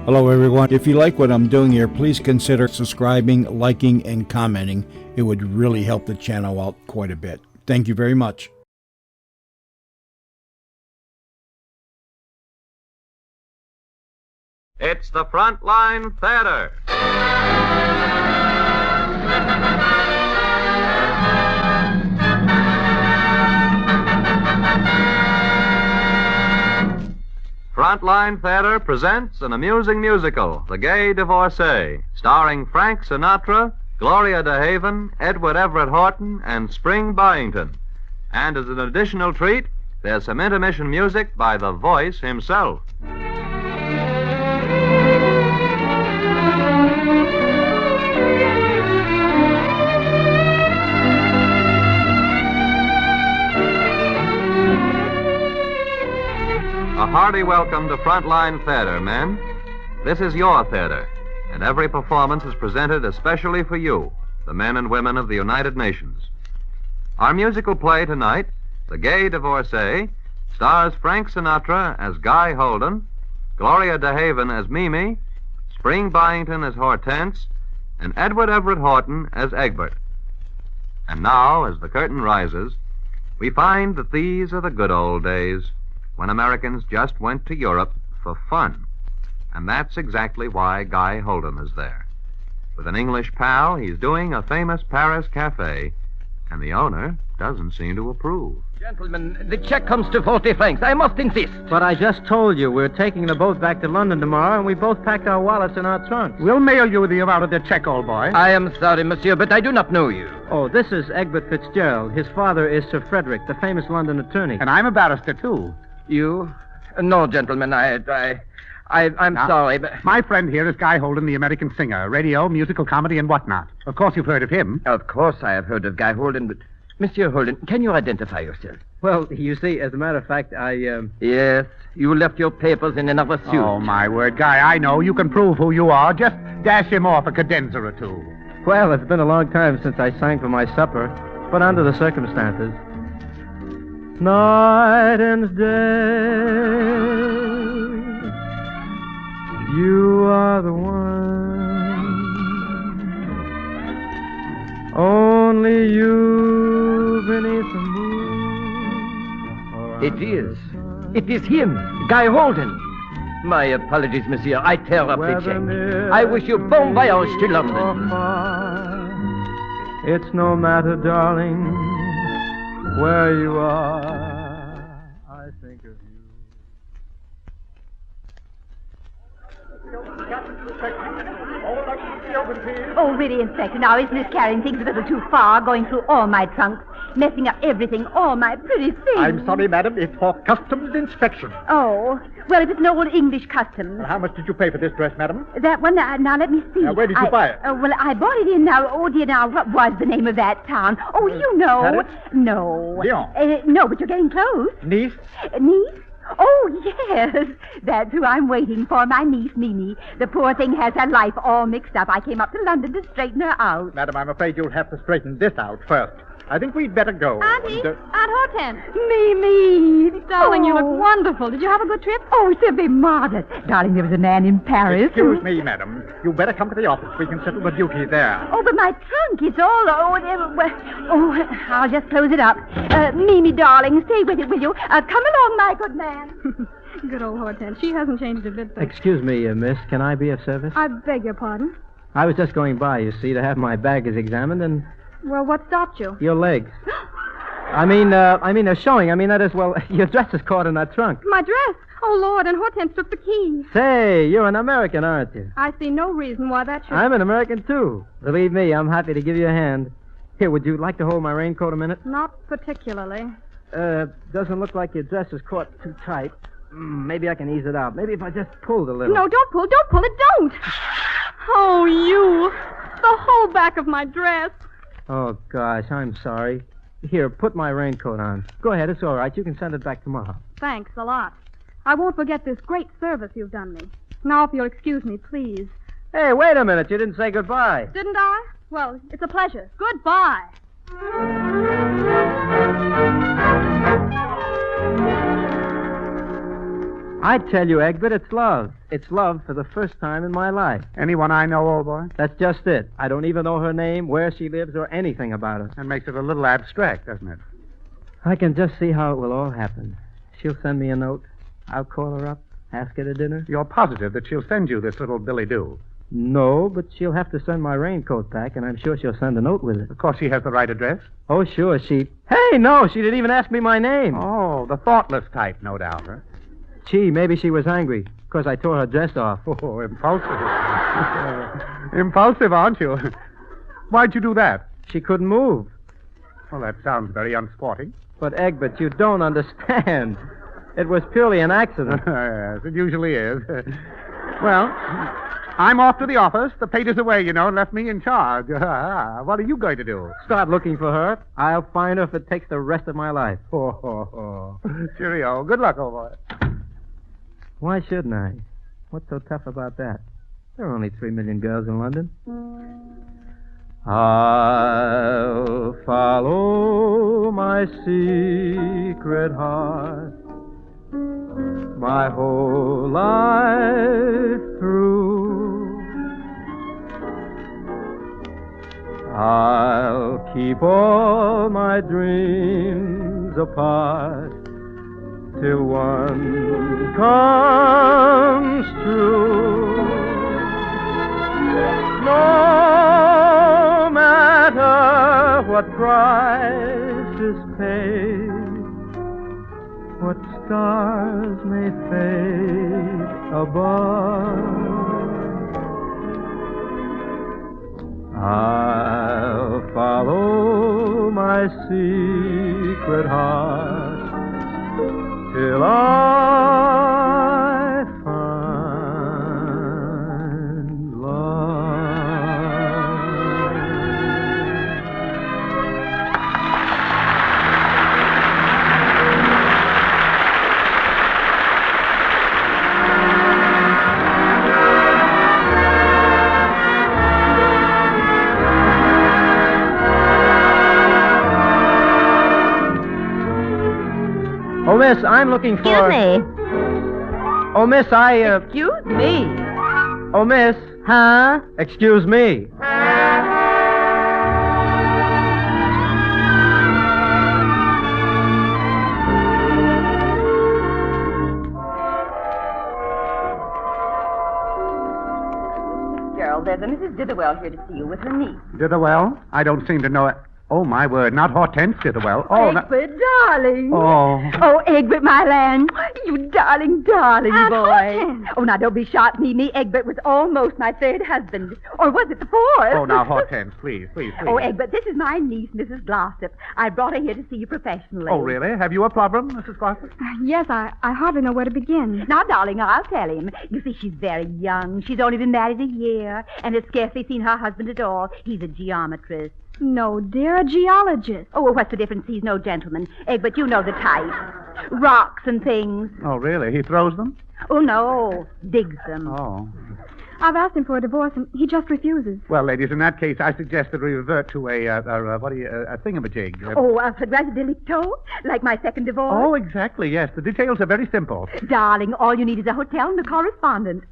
Hello, everyone. If you like what I'm doing here, please consider subscribing, liking, and commenting. It would really help the channel out quite a bit. Thank you very much. It's the Frontline Theater. Frontline Theater presents an amusing musical, The Gay Divorcee, starring Frank Sinatra, Gloria DeHaven, Edward Everett Horton, and Spring Byington. And as an additional treat, there's some intermission music by the voice himself. A hearty welcome to Frontline Theater, men. This is your theater, and every performance is presented especially for you, the men and women of the United Nations. Our musical play tonight, The Gay Divorcee, stars Frank Sinatra as Guy Holden, Gloria DeHaven as Mimi, Spring Byington as Hortense, and Edward Everett Horton as Egbert. And now, as the curtain rises, we find that these are the good old days, when Americans just went to Europe for fun. And that's exactly why Guy Holden is there. With an English pal, he's doing a famous Paris cafe, and the owner doesn't seem to approve. Gentlemen, the check comes to 40 francs. I must insist. But I just told you we're taking the boat back to London tomorrow, and we both packed our wallets in our trunks. We'll mail you the amount of the check, old boy. I am sorry, monsieur, but I do not know you. Oh, this is Egbert Fitzgerald. His father is Sir Frederick, the famous London attorney. And I'm a barrister, too. You? No, gentlemen, I'm Now, sorry, but... My friend here is Guy Holden, the American singer, radio, musical comedy, and whatnot. Of course you've heard of him. Of course I have heard of Guy Holden, but... Monsieur Holden, can you identify yourself? Well, you see, as a matter of fact, Yes, you left your papers in another suit. Oh, my word, Guy, I know. You can prove who you are. Just dash him off a cadenza or two. Well, it's been a long time since I sang for my supper, but under the circumstances... Night and day, you are the one. Only you beneath the moon. It is him, Guy Holden. My apologies, monsieur. I tear up the check. I wish you bon voyage to London. It's no matter, darling, where you are, I think of you. Oh, really, Inspector, now isn't this carrying things a little too far, going through all my trunks, messing up everything, all my pretty things? I'm sorry, madam. It's for customs inspection. Oh, well, if it's an old English custom. How much did you pay for this dress, madam? That one, now let me see. Now, where did you buy it? Well, I bought it in, oh dear, now, what was the name of that town? Oh, you know. Paris? No. Lyon. No, but you're getting close. Nice? Niece? Oh, yes. That's who I'm waiting for, my niece, Mimi. The poor thing has her life all mixed up. I came up to London to straighten her out. Madam, I'm afraid you'll have to straighten this out first. I think we'd better go. Auntie, Aunt Hortense. Mimi. Darling, you look wonderful. Did you have a good trip? Oh, simply marvelous. Darling, there was a man in Paris. Excuse me, madam. You better come to the office. We can settle the duty there. Oh, but my trunk, it's all... I'll just close it up. Mimi, darling, stay with it, will you? Come along, my good man. Good old Hortense. She hasn't changed a bit, though. Excuse me, miss. Can I be of service? I beg your pardon? I was just going by, you see, to have my baggage examined, and... Well, what stopped you? Your legs. I mean, they're showing. I mean, that is, well, your dress is caught in that trunk. My dress? Oh, Lord, and Hortense took the key. Say, you're an American, aren't you? I see no reason why that should... I'm an American, too. Believe me, I'm happy to give you a hand. Here, would you like to hold my raincoat a minute? Not particularly. Doesn't look like your dress is caught too tight. Maybe I can ease it out. Maybe if I just pulled a little. No, don't pull it, don't! Oh, you! The whole back of my dress. Oh, gosh, I'm sorry. Here, put my raincoat on. Go ahead, it's all right. You can send it back tomorrow. Thanks a lot. I won't forget this great service you've done me. Now, if you'll excuse me, please. Hey, wait a minute. You didn't say goodbye. Didn't I? Well, it's a pleasure. Goodbye. I tell you, Egbert, it's love. It's love for the first time in my life. Anyone I know, old boy? That's just it. I don't even know her name, where she lives, or anything about her. That makes it a little abstract, doesn't it? I can just see how it will all happen. She'll send me a note. I'll call her up, ask her to dinner. You're positive that she'll send you this little billy-do? No, but she'll have to send my raincoat back, and I'm sure she'll send a note with it. Of course she has the right address. Oh, sure, she... Hey, no, she didn't even ask me my name. Oh, the thoughtless type, no doubt, huh? Gee, maybe she was angry, because I tore her dress off. Oh, impulsive. Impulsive, aren't you? Why'd you do that? She couldn't move. Well, that sounds very unsporting. But, Egbert, you don't understand. It was purely an accident. Yes, it usually is. Well, I'm off to the office. The pater's away, you know, and left me in charge. What are you going to do? Start looking for her. I'll find her if it takes the rest of my life. Oh. Cheerio. Good luck, old boy. Why shouldn't I? What's so tough about that? There are only 3 million girls in London. I'll follow my secret heart my whole life through. I'll keep all my dreams apart till one comes true. No matter what price is paid, what stars may fade above, I'll follow my secret heart till I find love. Oh, miss, I'm looking for... Excuse me. Oh, miss, Excuse me. Oh, miss. Huh? Excuse me. Gerald, there's a Mrs. Ditherwell here to see you with her niece. Ditherwell? I don't seem to know it. Oh, my word, not Hortense Ditherwell. Oh, Egbert, darling. Oh. Oh, Egbert, my land. You darling boy. Hortense. Oh, now don't be sharp, Mimi. Egbert was almost my third husband. Or was it the fourth? Oh, now, Hortense, please. Oh, Egbert, this is my niece, Mrs. Glossop. I brought her here to see you professionally. Oh, really? Have you a problem, Mrs. Glossop? Yes, I hardly know where to begin. Now, darling, I'll tell him. You see, she's very young. She's only been married a year and has scarcely seen her husband at all. He's a geometrist. No, dear, a geologist. Oh, well, what's the difference? He's no gentleman. Egbert, you know the type. Rocks and things. Oh, really? He throws them? Oh, no. Digs them. Oh. I've asked him for a divorce, and he just refuses. Well, ladies, in that case, I suggest that we revert to a thingamajig. A flagrante delicto? Like my second divorce? Oh, exactly, yes. The details are very simple. Darling, all you need is a hotel and a correspondent.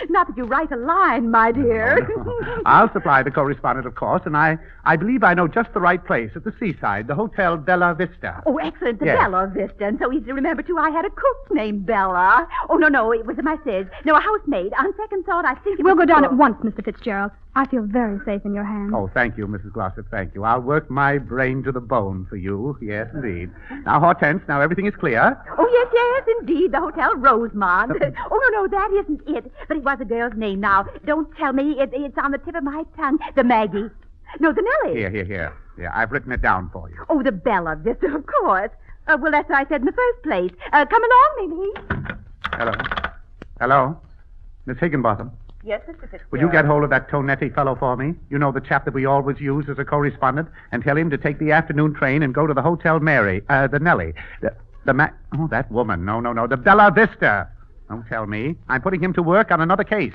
Not that you write a line, my dear. No. I'll supply the correspondent, of course, and I believe I know just the right place at the seaside, the Hotel Bella Vista. Oh, excellent. The Yes. Bella Vista. And so easy to remember, too. I had a cook named Bella. Oh, no, it was a Mercedes. No, a housemaid. On second thought, I think it We'll was go down cook. at once, Mr. Fitzgerald. I feel very safe in your hands. Oh, thank you, Mrs. Glossop, thank you. I'll work my brain to the bone for you. Yes, indeed. Now, Hortense, now everything is clear. Oh, yes, indeed. The Hotel Rosemont. Oh, no, that isn't it. But it was a girl's name now. Don't tell me. It's on the tip of my tongue. The Maggie. No, the Nellie. Here. Yeah, I've written it down for you. Oh, the Bella Vista, of course. Well, that's what I said in the first place. Come along, Mimi. Hello? Miss Higginbotham. Yes, Mr. Fitzgerald. Will you get hold of that Tonetti fellow for me? You know, the chap that we always use as a correspondent, and tell him to take the afternoon train and go to the Hotel Mary, the Nellie. Oh, that woman. No. The Bella Vista. Don't tell me. I'm putting him to work on another case.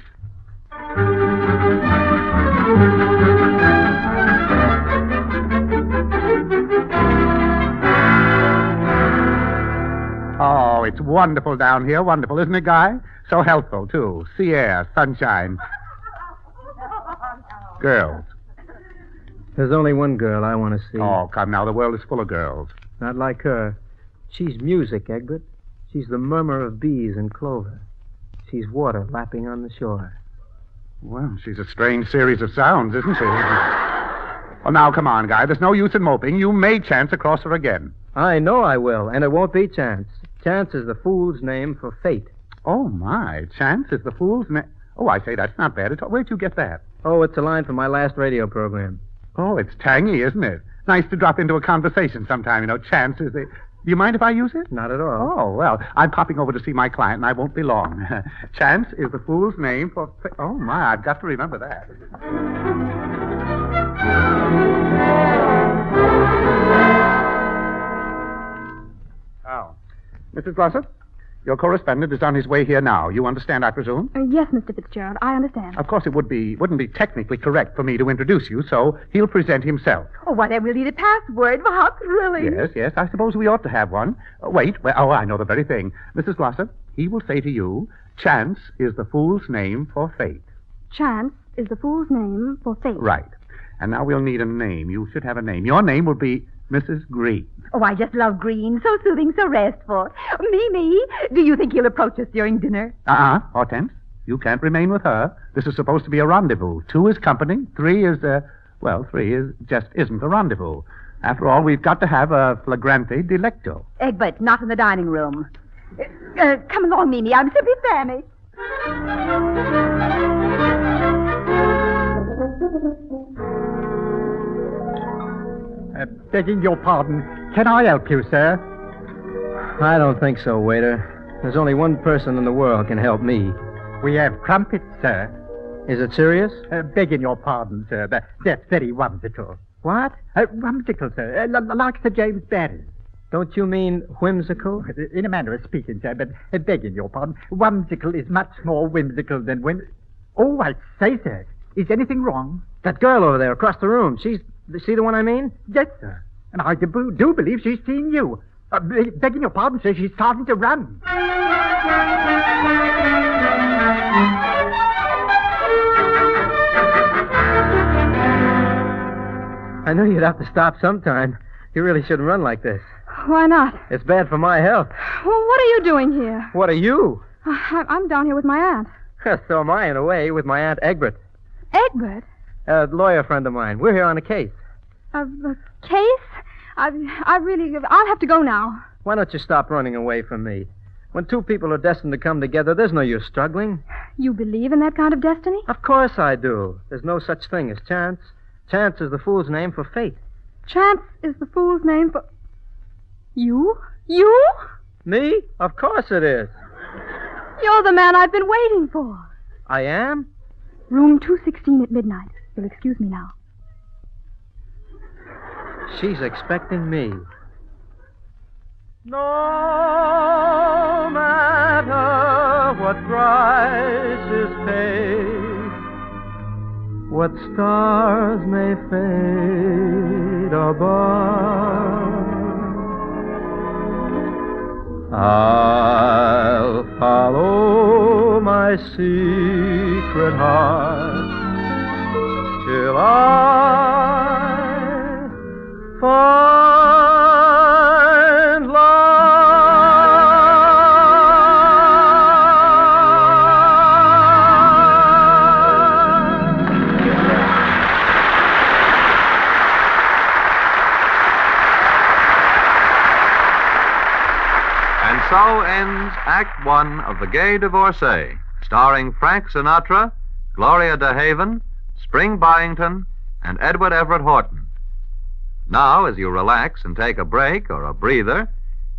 Oh, it's it's wonderful down here. Wonderful, isn't it, Guy? So healthful, too. Sea air, sunshine. Girls. There's only one girl I want to see. Oh, come now. The world is full of girls. Not like her. She's music, Egbert. She's the murmur of bees and clover. She's water lapping on the shore. Well, she's a strange series of sounds, isn't she? Oh, now, come on, Guy. There's no use in moping. You may chance across her again. I know I will, and it won't be chance. Chance is the fool's name for fate. Oh, my. Chance is the fool's name. Oh, I say, that's not bad at all. Where'd you get that? Oh, it's a line from my last radio program. Oh, it's tangy, isn't it? Nice to drop into a conversation sometime. You know, chance is the... Do you mind if I use it? Not at all. Oh, well, I'm popping over to see my client, and I won't be long. Chance is the fool's name for... Oh, my, I've got to remember that. Oh. Mrs. Glossop, your correspondent is on his way here now. You understand, I presume? Yes, Mr. Fitzgerald, I understand. Of course, it wouldn't be technically correct for me to introduce you, so he'll present himself. Oh, why, then we'll need a password. Well, how thrilling. Yes, I suppose we ought to have one. Wait, well, I know the very thing. Mrs. Glossop, he will say to you, chance is the fool's name for fate. Chance is the fool's name for fate. Right. And now we'll need a name. You should have a name. Your name will be Mrs. Green. Oh, I just love Green. So soothing, so restful. Mimi, do you think he'll approach us during dinner? Hortense, you can't remain with her. This is supposed to be a rendezvous. 2 is company. 3 is, 3 just isn't a rendezvous. After all, we've got to have a flagrante delicto. Egbert, not in the dining room. Come along, Mimi. I'm simply famished. Begging your pardon, can I help you, sir? I don't think so, waiter. There's only one person in the world can help me. We have crumpets, sir. Is it serious? Begging your pardon, sir. That's very whimsical. What? Whimsical, sir. Like Sir James Barrie. Don't you mean whimsical? In a manner of speaking, sir, but begging your pardon, whimsical is much more whimsical than Oh, I say, sir, is anything wrong? That girl over there across the room, see the one I mean? Yes, sir. And I do believe she's seen you. Begging your pardon, sir, she's starting to run. I knew you'd have to stop sometime. You really shouldn't run like this. Why not? It's bad for my health. Well, what are you doing here? What are you? I'm down here with my aunt. So am I, in a way, with my Aunt Egbert. Egbert? A lawyer friend of mine. We're here on a case. A case? I'll have to go now. Why don't you stop running away from me? When 2 people are destined to come together, there's no use struggling. You believe in that kind of destiny? Of course I do. There's no such thing as chance. Chance is the fool's name for fate. Chance is the fool's name for... You? You? Me? Of course it is. You're the man I've been waiting for. I am? Room 216 at midnight. You'll excuse me now. She's expecting me. No matter what price is paid, what stars may fade above, I'll follow my secret heart till I find love. And so ends Act One of The Gay Divorcee, starring Frank Sinatra, Gloria DeHaven, Spring Byington, and Edward Everett Horton. Now, as you relax and take a break or a breather,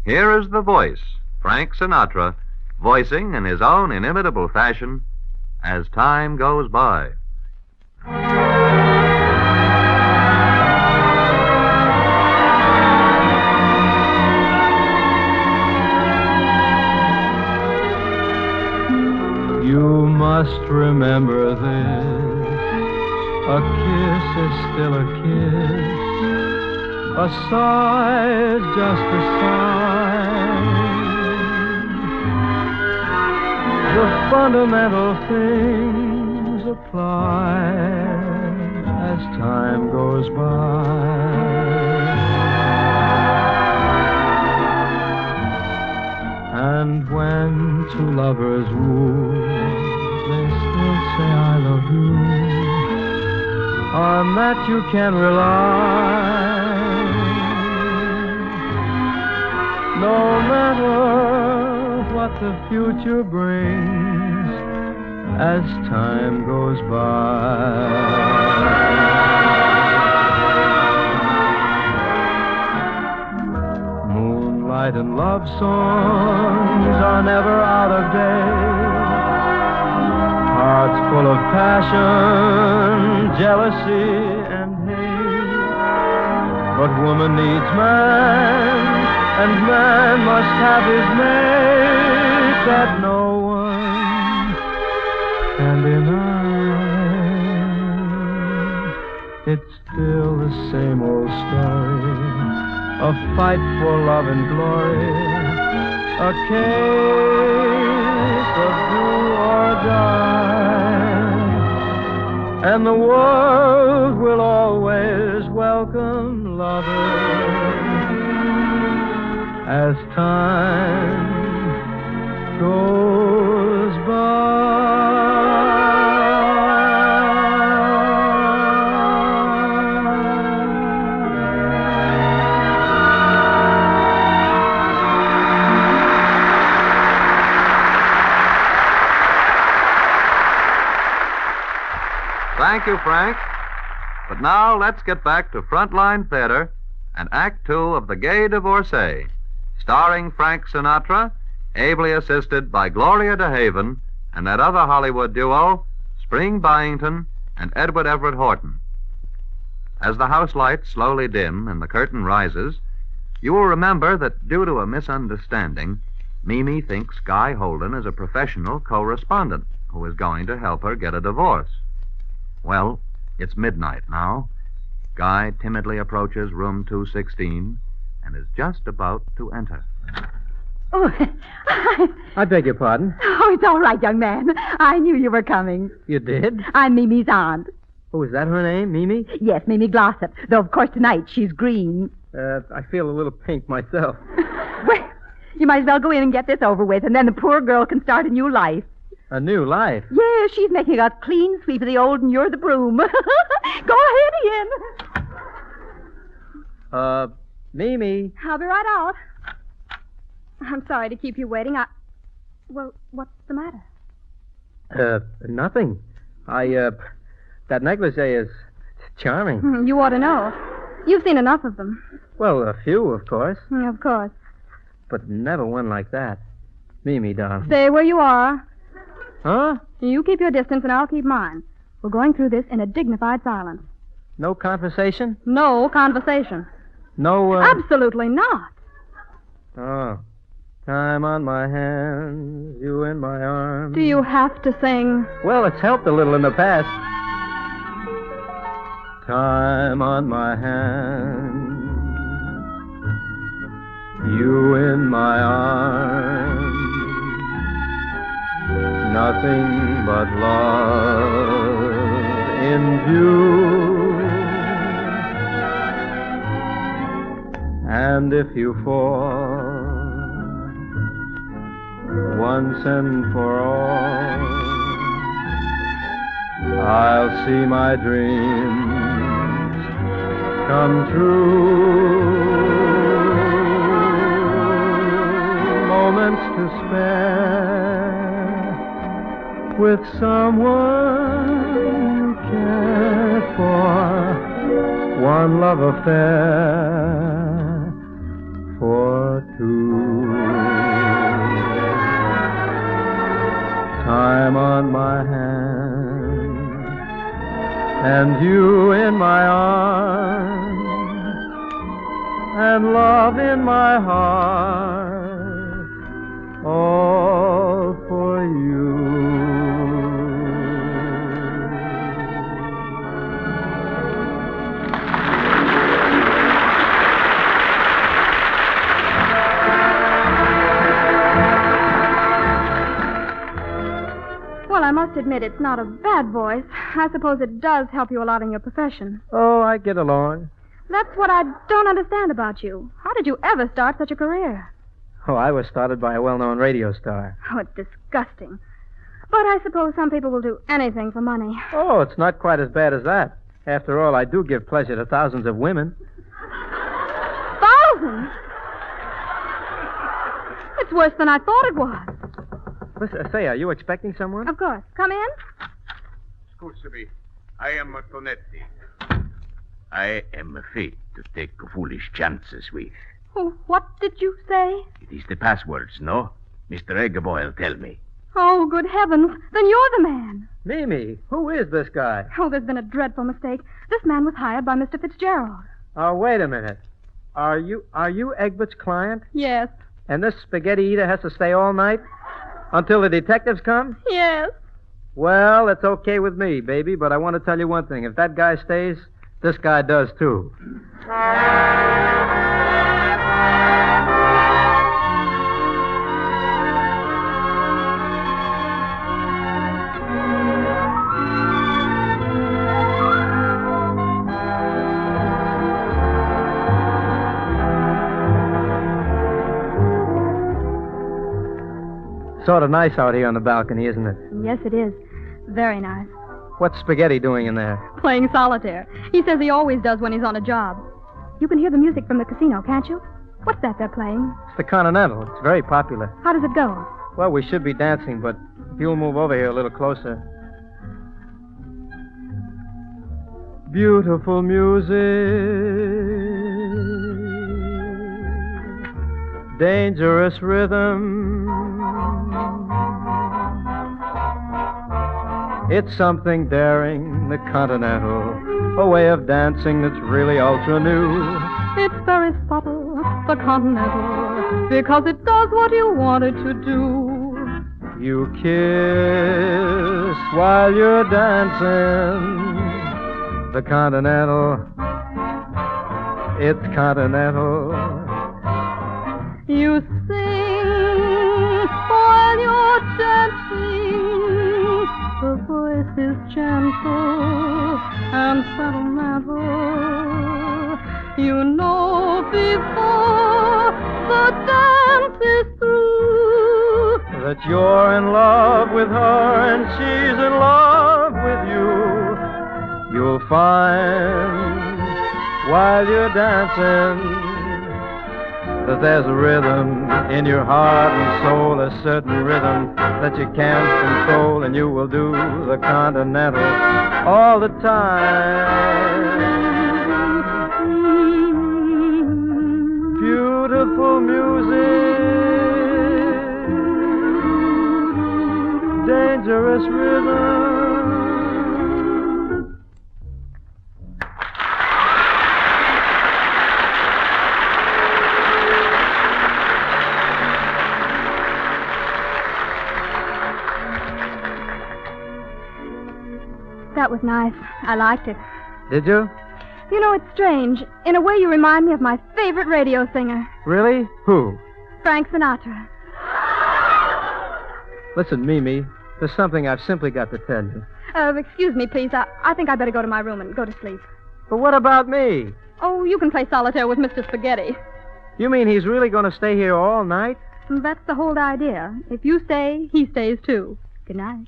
here is the voice, Frank Sinatra, voicing in his own inimitable fashion, As Time Goes By. You must remember this. A kiss is still a kiss. A sigh is just a sigh. the fundamental things apply as time goes by. And when two lovers woo, they still say I love you. On that you can rely. No matter what the future brings as time goes by. Moonlight and love songs are never out of date. Hearts full of passion, jealousy, and hate. But woman needs man, and man must have his mate that no one can deny. It's still the same old story, a fight for love and glory, a case of do or die. And the world will always welcome lovers as time goes by. Thank you, Frank. But now let's get back to Frontline Theater and Act Two of The Gay Divorcee, starring Frank Sinatra, ably assisted by Gloria DeHaven and that other Hollywood duo, Spring Byington and Edward Everett Horton. As the house lights slowly dim and the curtain rises, you will remember that due to a misunderstanding, Mimi thinks Guy Holden is a professional correspondent who is going to help her get a divorce. Well, it's midnight now. Guy timidly approaches room 216 and is just about to enter. Oh, I beg your pardon. Oh, it's all right, young man. I knew you were coming. You did? I'm Mimi's aunt. Oh, is that her name, Mimi? Yes, Mimi Glossop. Though, of course, tonight she's green. I feel a little pink myself. Well, you might as well go in and get this over with, and then the poor girl can start a new life. A new life? Yeah, she's making a clean sweep of the old, and you're the broom. Go ahead, Ian. Mimi. I'll be right out. I'm sorry to keep you waiting. Well, what's the matter? Nothing. That negligee is charming. You ought to know. You've seen enough of them. Well, a few, of course. Of course. But never one like that. Mimi, darling. Stay where you are. Huh? You keep your distance and I'll keep mine. We're going through this in a dignified silence. No conversation? No conversation. No, Absolutely not. Oh. Time on my hands, you in my arms. Do you have to sing? Well, it's helped a little in the past. Time on my hands, you in my arms. Nothing but love in view. And if you fall once and for all, I'll see my dreams come true. Moments to spare with someone you care for. One love affair for two. Time on my hand and you in my arms and love in my heart, all for you. admit it's not a bad voice. I suppose it does help you a lot in your profession. Oh, I get along. That's what I don't understand about you. How did you ever start such a career? Oh, I was started by a well-known radio star. Oh, it's disgusting. But I suppose some people will do anything for money. Oh, it's not quite as bad as that. After all, I do give pleasure to thousands of women. Thousands? It's worse than I thought it was. Listen, say, are you expecting someone? Of course. Come in. Excuse me. I am Tonetti. I am afraid to take foolish chances with. Oh, what did you say? It is the passwords, no? Mr. Eggerboyle tell me. Oh, good heavens. Then you're the man. Mimi, who is this guy? Oh, there's been a dreadful mistake. This man was hired by Mr. Fitzgerald. Oh, wait a minute. Are you Egbert's client? Yes. And this spaghetti eater has to stay all night? Until the detectives come? Yes. Well, it's okay with me, baby, but I want to tell you one thing. If that guy stays, this guy does, too. Sort of nice out here on the balcony, isn't it? Yes, it is. Very nice. What's Spaghetti doing in there? Playing solitaire. He says he always does when he's on a job. You can hear the music from the casino, can't you? What's that they're playing? It's the Continental. It's very popular. How does it go? Well, we should be dancing, but if you'll move over here a little closer. Beautiful music, dangerous rhythm. It's something daring, the Continental, a way of dancing that's really ultra new. It's very subtle, the Continental, because it does what you want it to do. You kiss while you're dancing. The Continental, it's Continental. You sing while you're dancing. The voice is gentle and sentimental. You know before the dance is through that you're in love with her and she's in love with you. You'll find while you're dancing that there's a rhythm in your heart and soul, a certain rhythm that you can't control, and you will do the Continental all the time. Beautiful music, dangerous rhythm. That was nice. I liked it. Did you? You know, it's strange. In a way, you remind me of my favorite radio singer, Really? Who? Frank Sinatra. Listen, Mimi, there's something I've simply got to tell you. Excuse me, please. I think I better go to my room and go to sleep. But what about me? Oh, you can play solitaire with Mr. Spaghetti. You mean he's really going to stay here all night? That's the whole idea. If you stay, he stays too. Good night.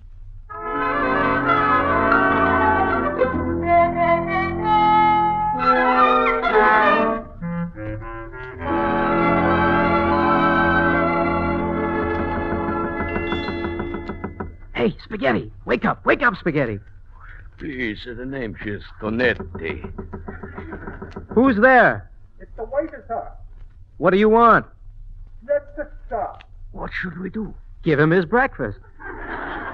Hey, Spaghetti, wake up, Spaghetti. Please, the name is Tonetti. Who's there? It's the waiter, sir. What do you want? Let the sir. What should we do? Give him his breakfast.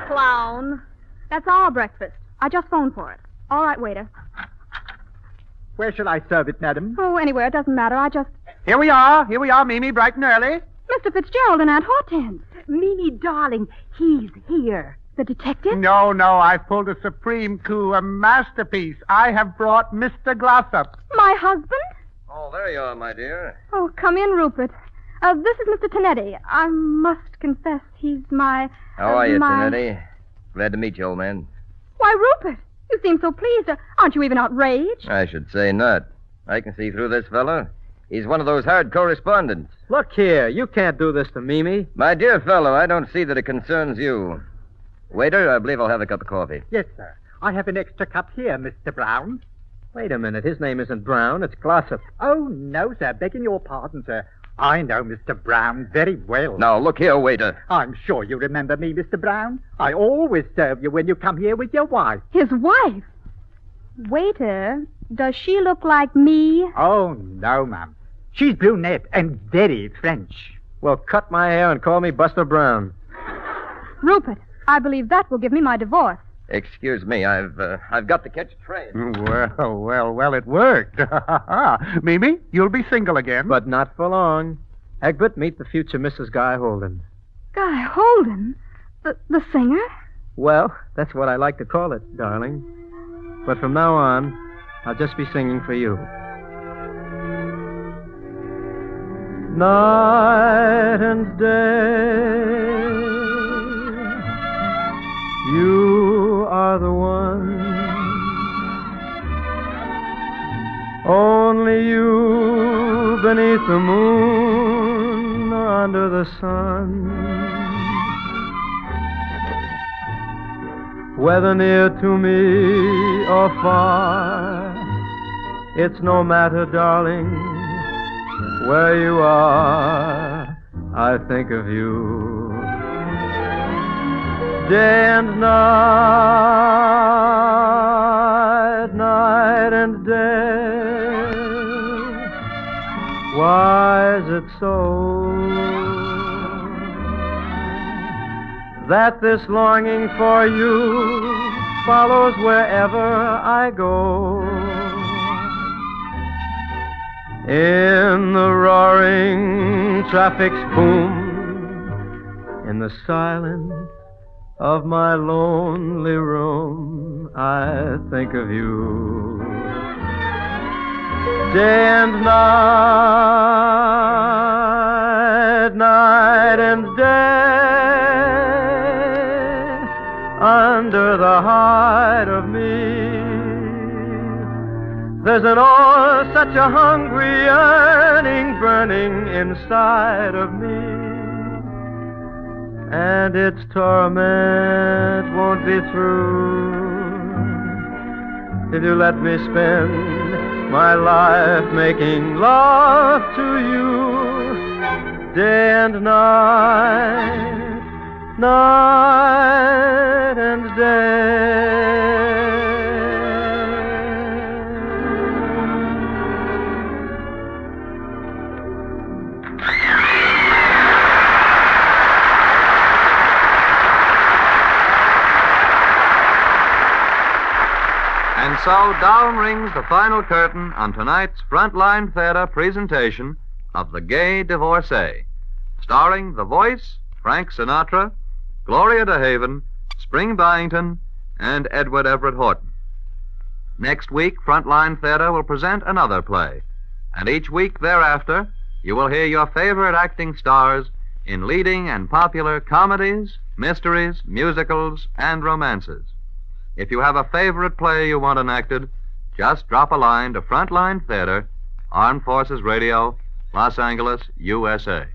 Clown. That's our breakfast. I just phoned for it. All right, waiter. Where shall I serve it, madam? Oh, anywhere. It doesn't matter. Here we are, Mimi, bright and early. Mr. Fitzgerald and Aunt Hortense. Mimi, darling, he's here. The detective? No, I've pulled a supreme coup, a masterpiece. I have brought Mr. Glossop. My husband? Oh, there you are, my dear. Oh, come in, Rupert. This is Mr. Tonetti. I must confess he's my... How are you, Tonetti? Glad to meet you, old man. Why, Rupert, you seem so pleased. Aren't you even outraged? I should say not. I can see through this fellow. He's one of those hard correspondents. Look here, you can't do this to Mimi. My dear fellow, I don't see that it concerns you. Waiter, I believe I'll have a cup of coffee. Yes, sir. I have an extra cup here, Mr. Brown. Wait a minute, his name isn't Brown, it's Glossop. Oh, no, sir. Begging your pardon, sir. I know Mr. Brown very well. Now, look here, waiter. I'm sure you remember me, Mr. Brown. I always serve you when you come here with your wife. His wife? Waiter, does she look like me? Oh, no, ma'am. She's brunette and very French. Well, cut my hair and call me Buster Brown. Rupert, I believe that will give me my divorce. Excuse me, I've got to catch a train. Well, it worked. Mimi, you'll be single again. But not for long. Egbert, meet the future Mrs. Guy Holden. Guy Holden? The singer? Well, that's what I like to call it, darling. But from now on, I'll just be singing for you. Night and day, you are the one. Only you beneath the moon, under the sun. Whether near to me or far, it's no matter, darling, where you are, I think of you. Day and night, night and day. Why is it so that this longing for you follows wherever I go? In the roaring traffic's boom, in the silence of my lonely room, I think of you. Day and night, night and day, under the hide of me, there's an such a hungry yearning burning inside of me. And its torment won't be through till you let me spend my life making love to you. Day and night, night and day. And so down rings the final curtain on tonight's Frontline Theater presentation of The Gay Divorcee, starring The Voice, Frank Sinatra, Gloria DeHaven, Spring Byington, and Edward Everett Horton. Next week, Frontline Theater will present another play, and each week thereafter, you will hear your favorite acting stars in leading and popular comedies, mysteries, musicals, and romances. If you have a favorite play you want enacted, just drop a line to Frontline Theater, Armed Forces Radio, Los Angeles, USA.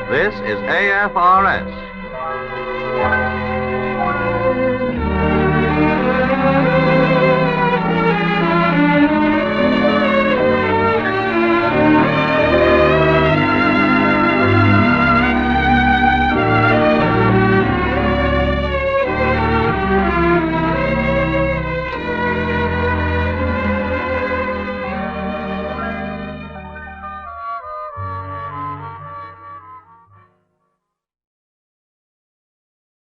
This is AFRS.